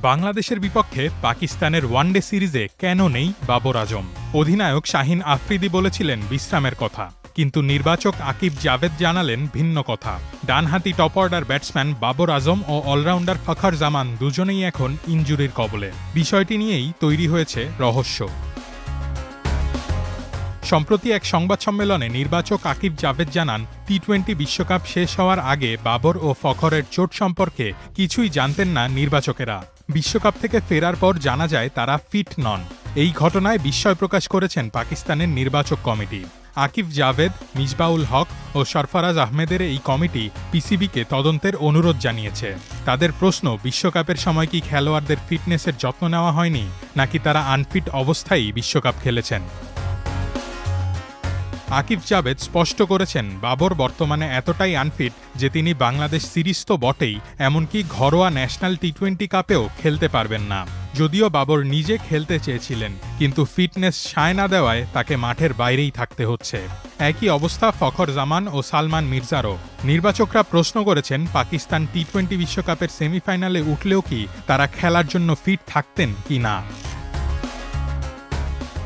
বাংলাদেশের বিপক্ষে পাকিস্তানের ওয়ানডে সিরিজে কেন নেই বাবর আজম? অধিনায়ক শাহিন আফ্রিদি বলেছিলেন বিশ্রামের কথা, কিন্তু নির্বাচক আকিব জাভেদ জানালেন ভিন্ন কথা। ডানহাতি top order batsman Babar Azam ও অলরাউন্ডার ফখর জামান দুজনেই এখন ইনজুরির কবলে। বিষয়টি নিয়েই তৈরি হয়েছে রহস্য। সম্প্রতি এক সংবাদ সম্মেলনে নির্বাচক আকিব জাভেদ জানান, টি-20 বিশ্বকাপ শেষ হওয়ার আগে বাবর ও ফখরের চোট সম্পর্কে কিছুই জানতেন না নির্বাচকেরা। বিশ্বকাপ থেকে ফেরার পর জানা যায় তারা ফিট নন। এই ঘটনায় বিস্ময় প্রকাশ করেছেন পাকিস্তানের নির্বাচক কমিটি। আকিব জাভেদ, মিসবাউল হক ও সরফরাজ আহমেদের এই কমিটি পিসিবিকে তদন্তের অনুরোধ জানিয়েছে। তাদের প্রশ্ন, বিশ্বকাপের সময় কি খেলোয়াড়দের ফিটনেসের যত্ন নেওয়া হয়নি, নাকি তারা আনফিট অবস্থায় বিশ্বকাপ খেলেছেন? আকিব জাভেদ স্পষ্ট করেছেন, বাবর বর্তমানে এতটাই আনফিট যে তিনি বাংলাদেশ সিরিজ তো বটেই, এমনকি ঘরোয়া ন্যাশনাল টি-20 কাপেও খেলতে পারবেন না। যদিও বাবর নিজে খেলতে চেয়েছিলেন, কিন্তু ফিটনেস সায় না দেওয়ায় তাকে মাঠের বাইরেই থাকতে হচ্ছে। একই অবস্থা ফখর জামান ও সালমান মির্জারও। নির্বাচকরা প্রশ্ন করেছেন, পাকিস্তান টি-20 বিশ্বকাপের সেমিফাইনালে উঠলেও কি তারা খেলার জন্য ফিট থাকতেন কি না।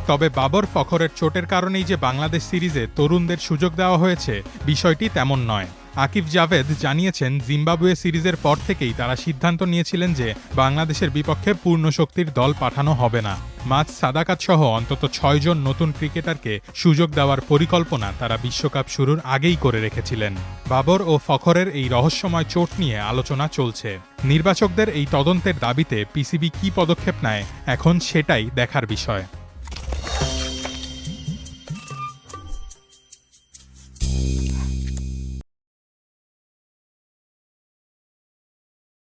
তবে বাবর ফখরের চোটের কারণেই যে বাংলাদেশ সিরিজে তরুণদের সুযোগ দেওয়া হয়েছে, বিষয়টি তেমন নয়। আকিব জাভেদ জানিয়েছেন, জিম্বাবুয়ে সিরিজের পর থেকেই তারা সিদ্ধান্ত নিয়েছিলেন যে বাংলাদেশের বিপক্ষে পূর্ণ শক্তির দল পাঠানো হবে না। মাঝ সাদাকাত সহ অন্তত 6 জন নতুন ক্রিকেটারকে সুযোগ দেওয়ার পরিকল্পনা তারা বিশ্বকাপ শুরুর আগেই করে রেখেছিলেন। বাবর ও ফখরের এই রহস্যময় চোট নিয়ে আলোচনা চলছে। নির্বাচকদের এই তদন্তের দাবিতে পিসিবি কী পদক্ষেপ নেয়, এখন সেটাই দেখার বিষয়।